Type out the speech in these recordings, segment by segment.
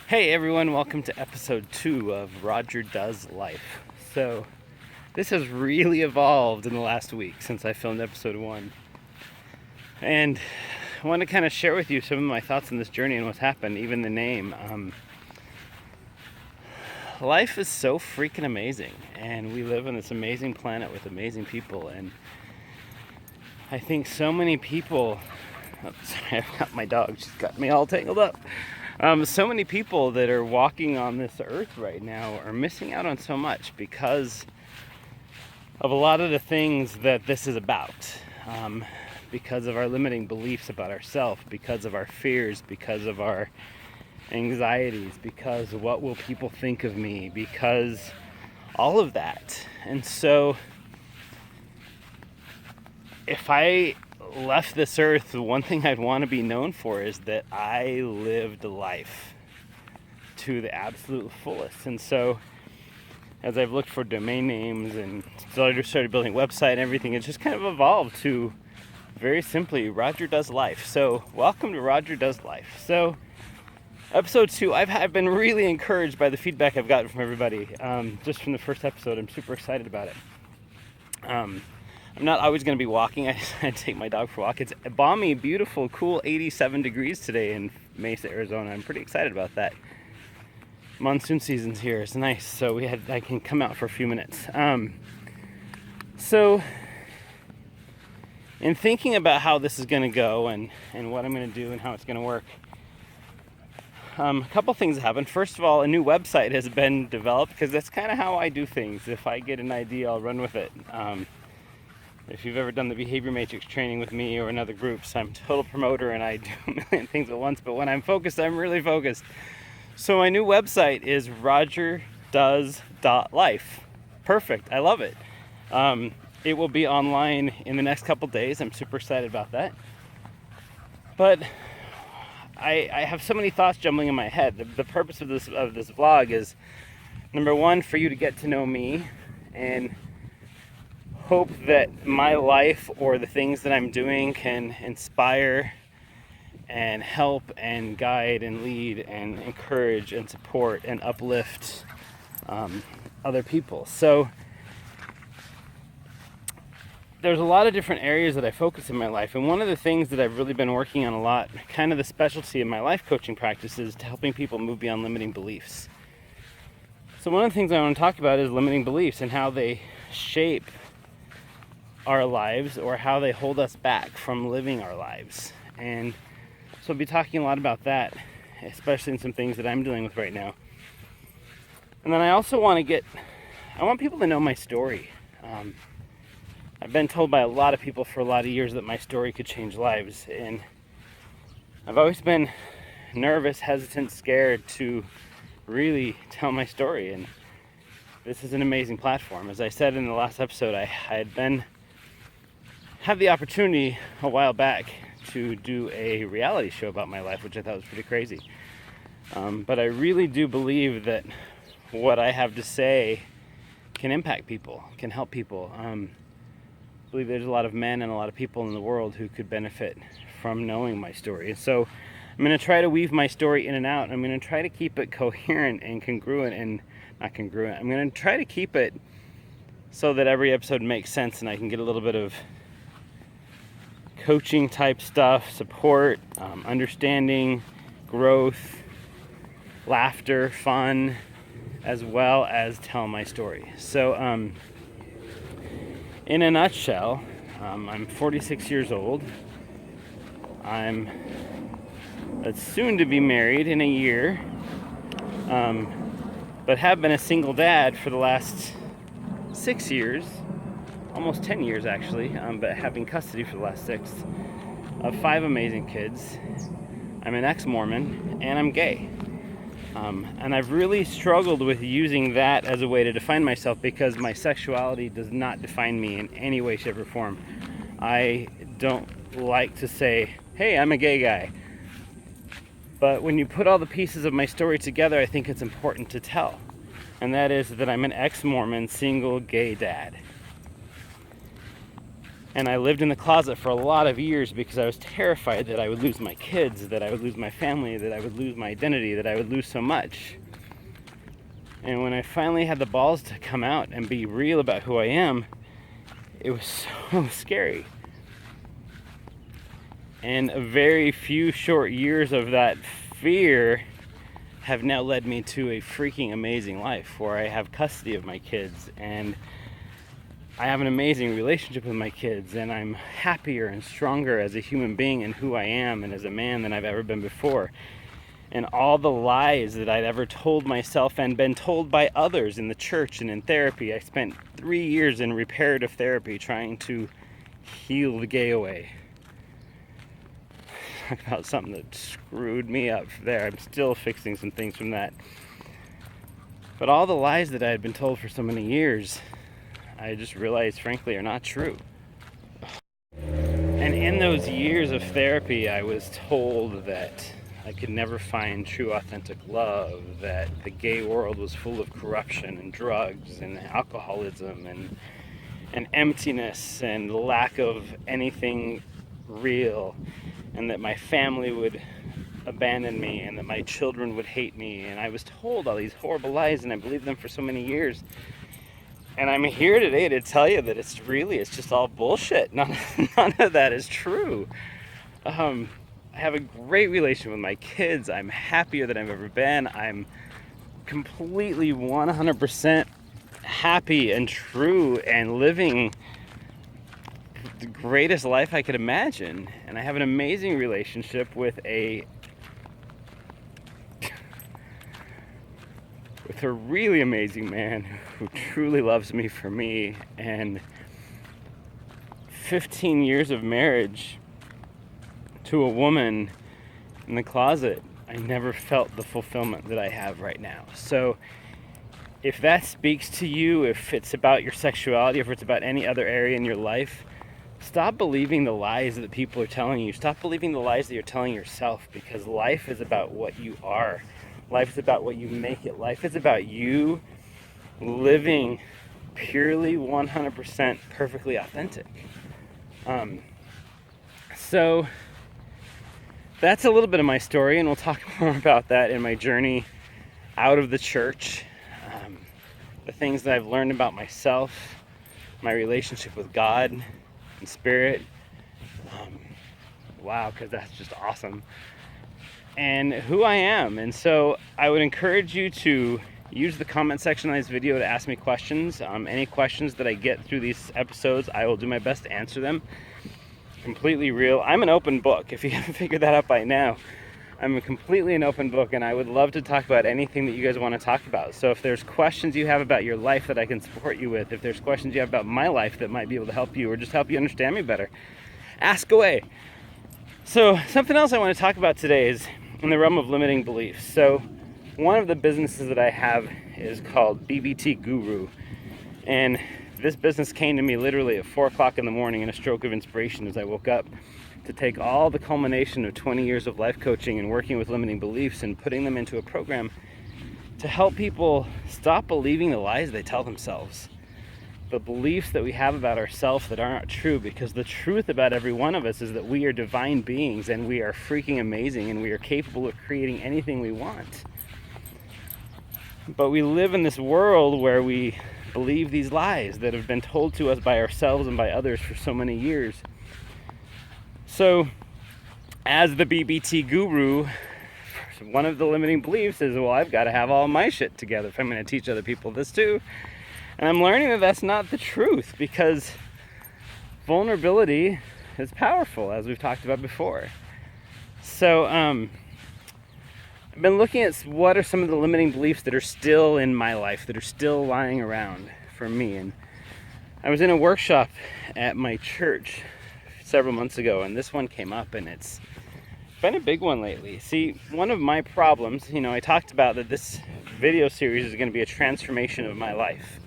Hey everyone, welcome to episode 2 of Roger Does Life. So, this has really evolved in the last week since I filmed episode 1. And I want to kind of share with you some of my thoughts on this journey and what's happened, even the name. Life is so freaking amazing, and we live on this amazing planet with amazing people. And I think so many people, sorry, I've got my dog, she's got me all tangled up. So many people that are walking on this earth right now are missing out on so much because of a lot of the things that this is about. Because of our limiting beliefs about ourselves, because of our fears, because of our anxieties, because what will people think of me, because all of that. And so if I left this earth, the one thing I'd want to be known for is that I lived life to the absolute fullest. And so as I've looked for domain names and started building a website and everything, it's just kind of evolved to very simply Roger Does Life. So welcome to Roger Does Life. So episode 2, I've been really encouraged by the feedback I've gotten from everybody, just from the first episode. I'm super excited about it. I'm not always going to be walking. I decided to take my dog for a walk. It's a balmy, beautiful, cool 87 degrees today in Mesa, Arizona. I'm pretty excited about that. Monsoon season's here. It's nice. So I can come out for a few minutes. So in thinking about how this is going to go and what I'm going to do and how it's going to work, a couple things happened. First of all, a new website has been developed because that's kind of how I do things. If I get an idea, I'll run with it. If you've ever done the Behavior Matrix training with me or in other groups, I'm a total promoter and I do a million things at once, but when I'm focused, I'm really focused. So my new website is rogerdoes.life. Perfect. I love it. It will be online in the next couple days. I'm super excited about that. But I have so many thoughts jumbling in my head. The purpose of this vlog is, number one, for you to get to know me and hope that my life or the things that I'm doing can inspire and help and guide and lead and encourage and support and uplift other people. So there's a lot of different areas that I focus in my life, and one of the things that I've really been working on a lot, kind of the specialty of my life coaching practice, is to helping people move beyond limiting beliefs. So one of the things I want to talk about is limiting beliefs and how they shape our lives or how they hold us back from living our lives. And so I'll be talking a lot about that, especially in some things that I'm dealing with right now. And then I also want people to know my story. I've been told by a lot of people for a lot of years that my story could change lives, and I've always been nervous, hesitant, scared to really tell my story. And this is an amazing platform. As I said in the last episode, I had the opportunity a while back to do a reality show about my life, which I thought was pretty crazy. But I really do believe that what I have to say can impact people, can help people. I believe there's a lot of men and a lot of people in the world who could benefit from knowing my story. And so I'm going to try to weave my story in and out. I'm going to try to keep it coherent and congruent, and not congruent. I'm going to try to keep it so that every episode makes sense and I can get a little bit of coaching type stuff, support, understanding, growth, laughter, fun, as well as tell my story. So in a nutshell, I'm 46 years old. I'm soon to be married in a year, but have been a single dad for the last 6 years. Almost 10 years actually, but having custody for the last 6 of 5 amazing kids. I'm an ex-Mormon and I'm gay. And I've really struggled with using that as a way to define myself because my sexuality does not define me in any way, shape, or form. I don't like to say, hey, I'm a gay guy. But when you put all the pieces of my story together, I think it's important to tell. And that is that I'm an ex-Mormon, single, gay dad. And I lived in the closet for a lot of years because I was terrified that I would lose my kids, that I would lose my family, that I would lose my identity, that I would lose so much. And when I finally had the balls to come out and be real about who I am, it was so scary. And a very few short years of that fear have now led me to a freaking amazing life where I have custody of my kids, and I have an amazing relationship with my kids, and I'm happier and stronger as a human being and who I am and as a man than I've ever been before. And all the lies that I'd ever told myself and been told by others in the church and in therapy. I spent 3 years in reparative therapy trying to heal the gay away. Talk about something that screwed me up there. I'm still fixing some things from that. But all the lies that I had been told for so many years, I just realized, frankly, are not true. And in those years of therapy, I was told that I could never find true, authentic love, that the gay world was full of corruption and drugs and alcoholism and emptiness and lack of anything real, and that my family would abandon me and that my children would hate me. And I was told all these horrible lies, and I believed them for so many years. And I'm here today to tell you that it's just all bullshit. None of that is true. I have a great relationship with my kids. I'm happier than I've ever been. I'm completely 100% happy and true and living the greatest life I could imagine. And I have an amazing relationship with a really amazing man who truly loves me for me. And 15 years of marriage to a woman in the closet, I never felt the fulfillment that I have right now. So if that speaks to you, if it's about your sexuality, if it's about any other area in your life, stop believing the lies that people are telling you. Stop believing the lies that you're telling yourself, because life is about what you are. Life is about what you make it. Life is about you living purely 100% perfectly authentic. So that's a little bit of my story, and we'll talk more about that in my journey out of the church. The things that I've learned about myself, my relationship with God and Spirit. Wow, because that's just awesome. And who I am. And so I would encourage you to use the comment section on this video to ask me questions. Any questions that I get through these episodes, I will do my best to answer them. Completely real. I'm an open book. If you haven't figured that out by now, I'm completely an open book, and I would love to talk about anything that you guys want to talk about. So if there's questions you have about your life that I can support you with, if there's questions you have about my life that might be able to help you or just help you understand me better, ask away. So something else I want to talk about today is in the realm of limiting beliefs. So one of the businesses that I have is called BBT Guru, and this business came to me literally at 4 o'clock in the morning in a stroke of inspiration as I woke up to take all the culmination of 20 years of life coaching and working with limiting beliefs and putting them into a program to help people stop believing the lies they tell themselves, the beliefs that we have about ourselves that aren't true, because the truth about every one of us is that we are divine beings and we are freaking amazing and we are capable of creating anything we want. But we live in this world where we believe these lies that have been told to us by ourselves and by others for so many years. So as the BBT guru, one of the limiting beliefs is, well, I've got to have all my shit together if I'm going to teach other people this too. And I'm learning that that's not the truth, because vulnerability is powerful, as we've talked about before. So I've been looking at what are some of the limiting beliefs that are still in my life, that are still lying around for me. And I was in a workshop at my church several months ago, and this one came up, and it's been a big one lately. See, one of my problems, I talked about that this video series is going to be a transformation of my life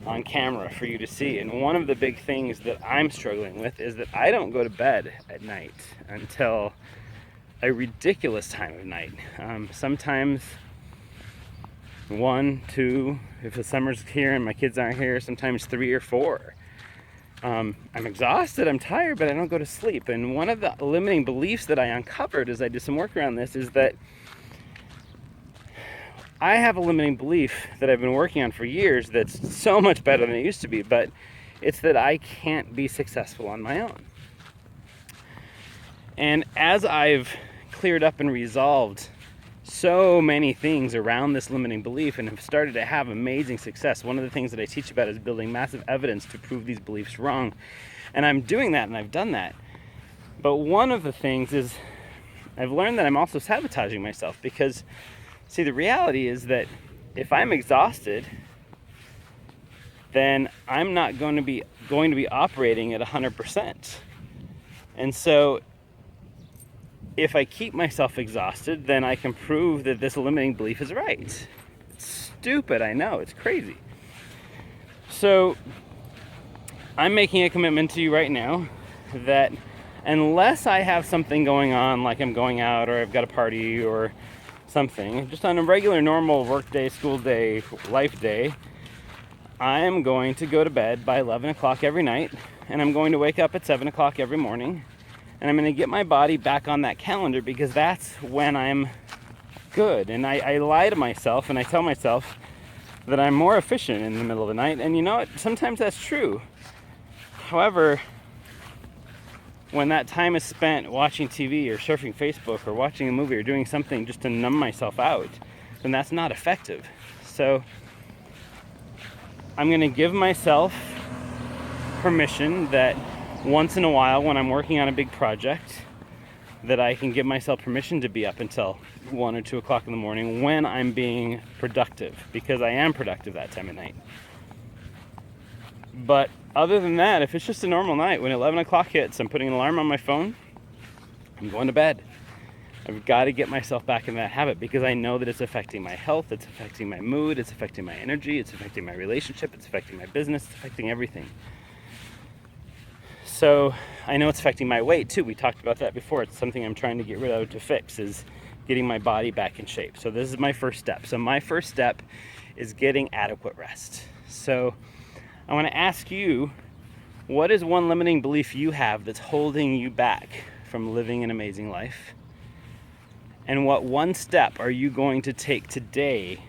on camera for you to see. And one of the big things that I'm struggling with is that I don't go to bed at night until a ridiculous time of night. Sometimes 1, 2, if the summer's here and my kids aren't here, sometimes 3 or 4. I'm exhausted, I'm tired, but I don't go to sleep. And one of the limiting beliefs that I uncovered as I did some work around this is that I have a limiting belief that I've been working on for years that's so much better than it used to be, but it's that I can't be successful on my own. And as I've cleared up and resolved so many things around this limiting belief and have started to have amazing success, one of the things that I teach about is building massive evidence to prove these beliefs wrong. And I'm doing that, and I've done that. But one of the things is I've learned that I'm also sabotaging myself, because see, the reality is that if I'm exhausted, then I'm not going to be operating at 100%. And so if I keep myself exhausted, then I can prove that this limiting belief is right. It's stupid, I know, it's crazy. So I'm making a commitment to you right now that unless I have something going on, like I'm going out or I've got a party or something, just on a regular, normal work day, school day, life day, I am going to go to bed by 11 o'clock every night, and I'm going to wake up at 7 o'clock every morning, and I'm going to get my body back on that calendar, because that's when I'm good. And I lie to myself and I tell myself that I'm more efficient in the middle of the night, and you know what? Sometimes that's true. However, when that time is spent watching TV or surfing Facebook or watching a movie or doing something just to numb myself out, then that's not effective. So I'm going to give myself permission that once in a while, when I'm working on a big project, that I can give myself permission to be up until 1 or 2 o'clock in the morning when I'm being productive, because I am productive that time of night. But other than that, if it's just a normal night, when 11 o'clock hits, I'm putting an alarm on my phone, I'm going to bed. I've got to get myself back in that habit, because I know that it's affecting my health, it's affecting my mood, it's affecting my energy, it's affecting my relationship, it's affecting my business, it's affecting everything. So I know it's affecting my weight too. We talked about that before. It's something I'm trying to get rid of, to fix, is getting my body back in shape. So this is my first step. So my first step is getting adequate rest. So I want to ask you, what is one limiting belief you have that's holding you back from living an amazing life? And what one step are you going to take today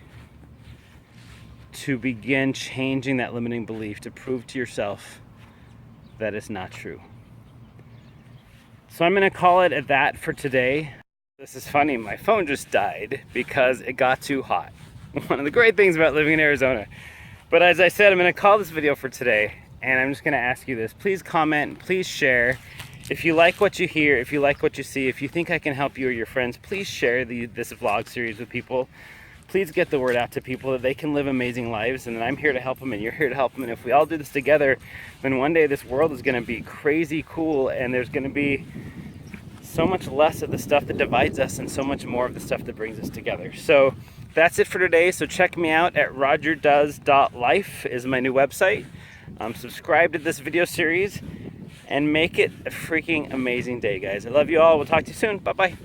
to begin changing that limiting belief, to prove to yourself that it's not true? So I'm going to call it at that for today. This is funny, my phone just died because it got too hot. One of the great things about living in Arizona. But as I said, I'm going to call this video for today, and I'm just going to ask you this. Please comment, please share. If you like what you hear, if you like what you see, if you think I can help you or your friends, please share this vlog series with people. Please get the word out to people that they can live amazing lives, and that I'm here to help them and you're here to help them. And if we all do this together, then one day this world is going to be crazy cool, and there's going to be so much less of the stuff that divides us and so much more of the stuff that brings us together. So that's it for today. So check me out at rogerdoes.life is my new website. Subscribe to this video series and make it a freaking amazing day, guys. I love you all. We'll talk to you soon. Bye-bye.